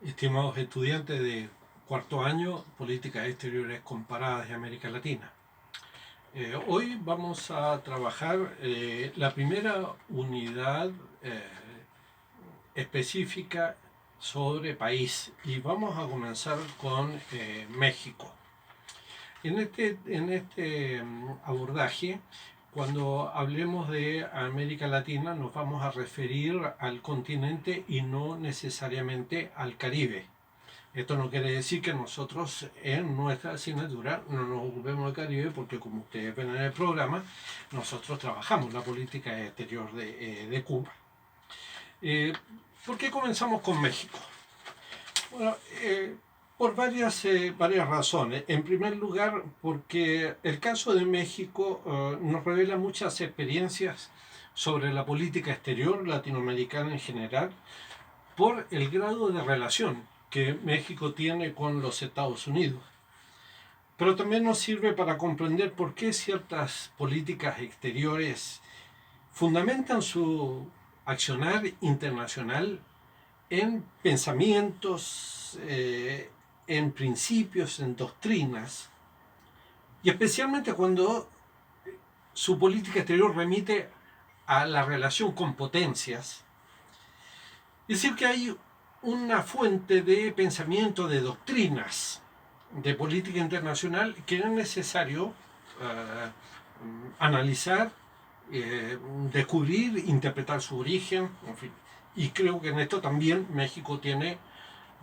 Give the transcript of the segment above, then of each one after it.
Estimados estudiantes de cuarto año, Políticas Exteriores Comparadas de América Latina. Hoy vamos a trabajar la primera unidad específica sobre país y vamos a comenzar con México. En este abordaje, cuando hablemos de América Latina, nos vamos a referir al continente y no necesariamente al Caribe. Esto no quiere decir que nosotros en nuestra asignatura no nos ocupemos del Caribe, porque como ustedes ven en el programa, nosotros trabajamos la política exterior de Cuba. ¿Por qué comenzamos con México? Bueno, por varias razones. En primer lugar, porque el caso de México nos revela muchas experiencias sobre la política exterior latinoamericana en general, por el grado de relación que México tiene con los Estados Unidos. Pero también nos sirve para comprender por qué ciertas políticas exteriores fundamentan su accionar internacional en pensamientos, en principios, en doctrinas, y especialmente cuando su política exterior remite a la relación con potencias. Es decir, que hay una fuente de pensamiento, de doctrinas de política internacional que es necesario analizar, descubrir, interpretar su origen, en fin. Y creo que en esto también México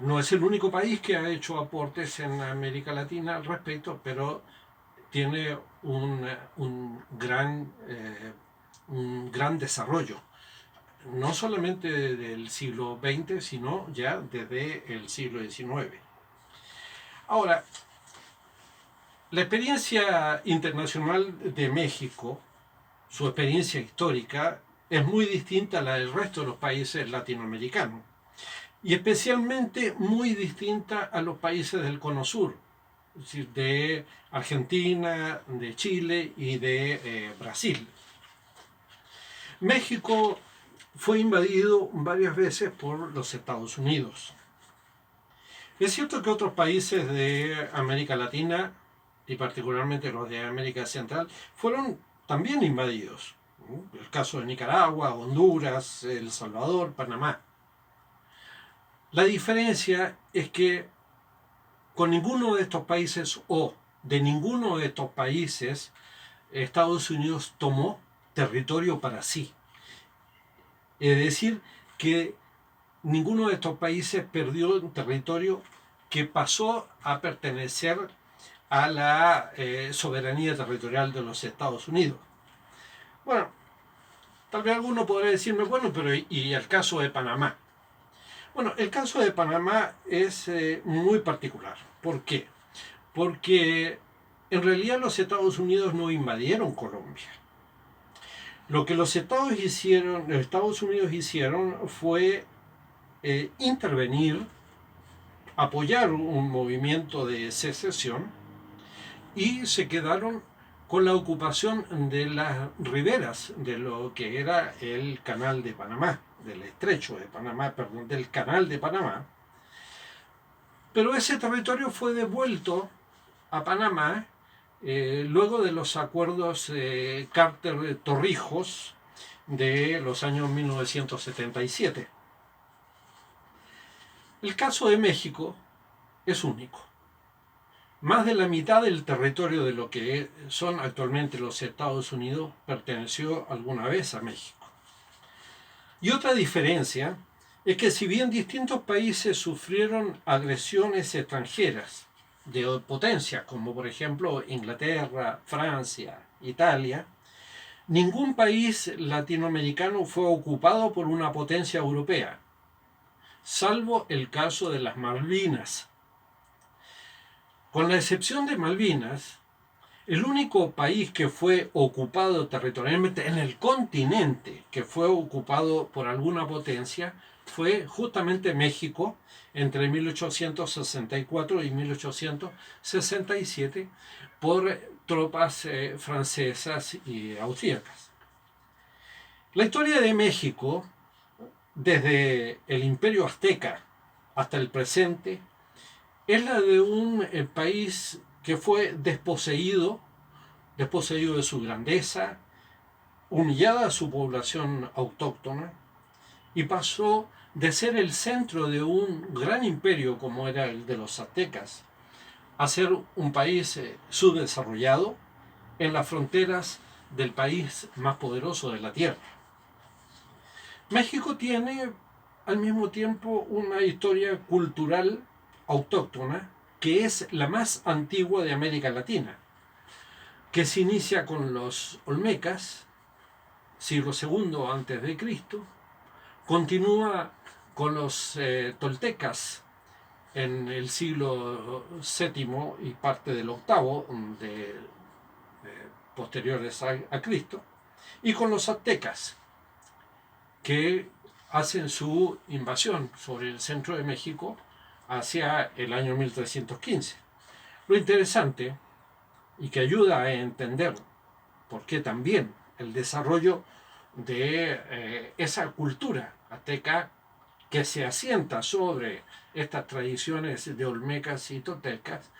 no es el único país que ha hecho aportes en América Latina al respecto, pero tiene un gran desarrollo no solamente del siglo XX, sino ya desde el siglo XIX. Ahora, la experiencia internacional de México, su experiencia histórica, es muy distinta a la del resto de los países latinoamericanos, y especialmente muy distinta a los países del Cono Sur, es decir, de Argentina, de Chile y de Brasil. México fue invadido varias veces por los Estados Unidos. Es cierto que otros países de América Latina, y particularmente los de América Central, fueron también invadidos. El caso de Nicaragua, Honduras, El Salvador, Panamá. La diferencia es que con ninguno de estos países o de ninguno de estos países Estados Unidos tomó territorio para sí. Es decir, que ninguno de estos países perdió un territorio que pasó a pertenecer a la soberanía territorial de los Estados Unidos. Bueno, tal vez alguno podría decirme, bueno, pero ¿y el caso de Panamá? Bueno, el caso de Panamá es muy particular. ¿Por qué? Porque en realidad los Estados Unidos no invadieron Colombia. Lo que los Estados Unidos hicieron fue intervenir, apoyar un movimiento de secesión y se quedaron con la ocupación de las riberas de lo que era el canal de Panamá, del estrecho de Panamá, perdón, del canal de Panamá. Pero ese territorio fue devuelto a Panamá luego de los acuerdos Carter-Torrijos de los años 1977. El caso de México es único. Más de la mitad del territorio de lo que son actualmente los Estados Unidos perteneció alguna vez a México. Y otra diferencia es que si bien distintos países sufrieron agresiones extranjeras de potencias, como por ejemplo Inglaterra, Francia, Italia, ningún país latinoamericano fue ocupado por una potencia europea, salvo el caso de las Malvinas. Con la excepción de Malvinas, el único país que fue ocupado territorialmente en el continente, que fue ocupado por alguna potencia, fue justamente México entre 1864 y 1867 por tropas francesas y austríacas. La historia de México, desde el Imperio Azteca hasta el presente es la de un país que fue desposeído de su grandeza, humillada a su población autóctona, y pasó de ser el centro de un gran imperio como era el de los aztecas, a ser un país subdesarrollado en las fronteras del país más poderoso de la Tierra. México tiene al mismo tiempo una historia cultural autóctona que es la más antigua de América Latina, que se inicia con los olmecas, siglo II antes de Cristo, continúa con los toltecas en el siglo VII y parte del VIII posteriores a Cristo, y con los aztecas, que hacen su invasión sobre el centro de México hacia el año 1315. Lo interesante, y que ayuda a entender por qué también el desarrollo de esa cultura azteca que se asienta sobre estas tradiciones de olmecas y toltecas,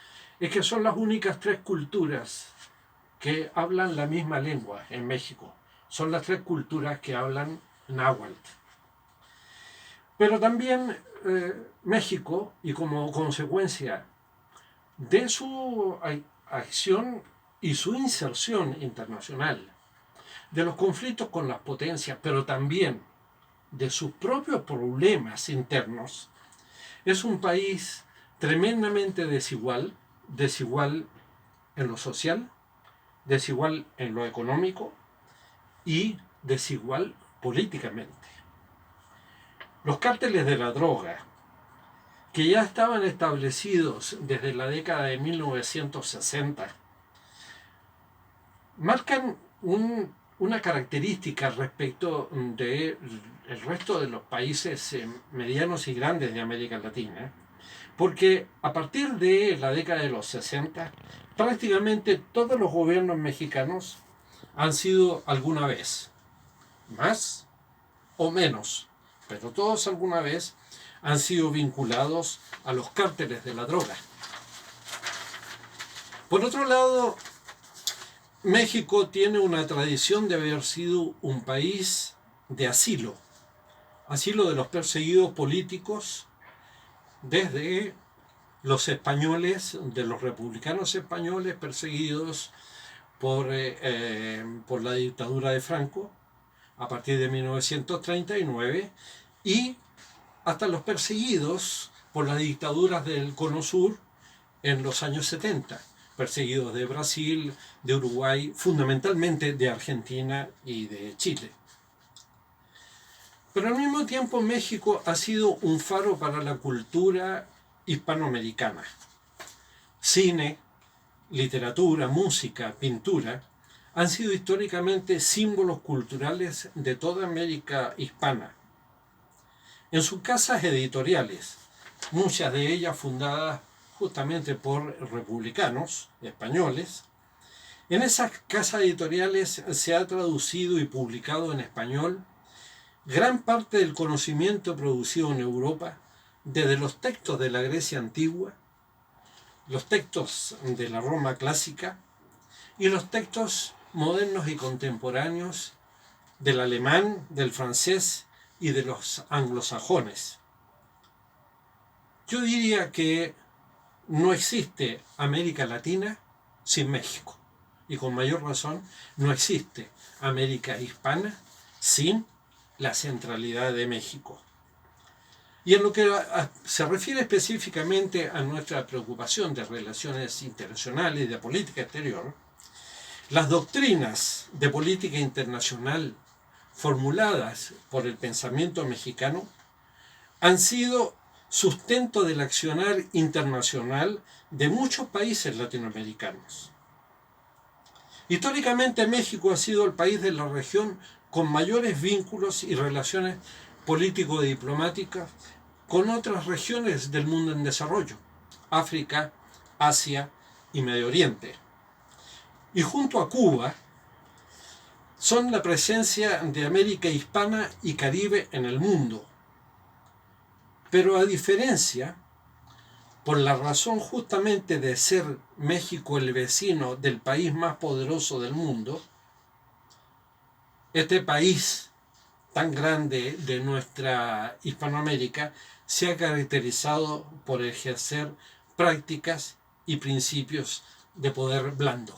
es que son las únicas tres culturas que hablan la misma lengua en México. Son las tres culturas que hablan náhuatl. Pero también México, y como consecuencia de su acción y su inserción internacional, de los conflictos con las potencias, pero también de sus propios problemas internos, es un país tremendamente desigual en lo social, desigual en lo económico y desigual políticamente. Los cárteles de la droga, que ya estaban establecidos desde la década de 1960, marcan una característica respecto del resto de los países medianos y grandes de América Latina, porque a partir de la década de los 60, prácticamente todos los gobiernos mexicanos han sido alguna vez, más o menos, pero todos alguna vez han sido vinculados a los cárteles de la droga. Por otro lado, México tiene una tradición de haber sido un país de asilo de los perseguidos políticos desde los españoles, de los republicanos españoles perseguidos por la dictadura de Franco a partir de 1939 y hasta los perseguidos por las dictaduras del Cono Sur en los años 70, perseguidos de Brasil, de Uruguay, fundamentalmente de Argentina y de Chile. Pero al mismo tiempo México ha sido un faro para la cultura hispanoamericana. Cine, literatura, música, pintura han sido históricamente símbolos culturales de toda América hispana. En sus casas editoriales, muchas de ellas fundadas justamente por republicanos españoles, en esas casas editoriales se ha traducido y publicado en español gran parte del conocimiento producido en Europa, desde los textos de la Grecia antigua, los textos de la Roma clásica y los textos modernos y contemporáneos del alemán, del francés y de los anglosajones. Yo diría que no existe América Latina sin México, y con mayor razón no existe América hispana sin la centralidad de México. Y en lo que se refiere específicamente a nuestra preocupación de relaciones internacionales y de política exterior, las doctrinas de política internacional formuladas por el pensamiento mexicano han sido sustento del accionar internacional de muchos países latinoamericanos. Históricamente México ha sido el país de la región con mayores vínculos y relaciones político-diplomáticas con otras regiones del mundo en desarrollo, África, Asia y Medio Oriente. Y junto a Cuba, son la presencia de América hispana y Caribe en el mundo. Pero a diferencia, por la razón justamente de ser México el vecino del país más poderoso del mundo, este país tan grande de nuestra Hispanoamérica se ha caracterizado por ejercer prácticas y principios de poder blando.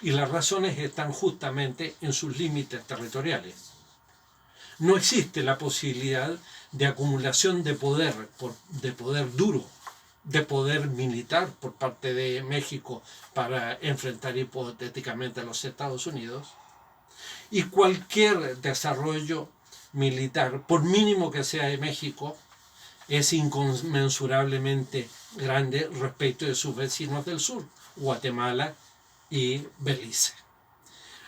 Y las razones están justamente en sus límites territoriales. No existe la posibilidad de acumulación de poder duro, de poder militar por parte de México para enfrentar hipotéticamente a los Estados Unidos. Y cualquier desarrollo militar, por mínimo que sea de México, es inconmensurablemente grande respecto de sus vecinos del sur, Guatemala y Belice.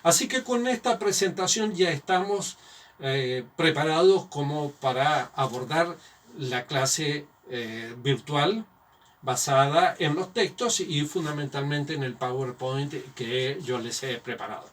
Así que con esta presentación ya estamos preparados como para abordar la clase virtual basada en los textos y fundamentalmente en el PowerPoint que yo les he preparado.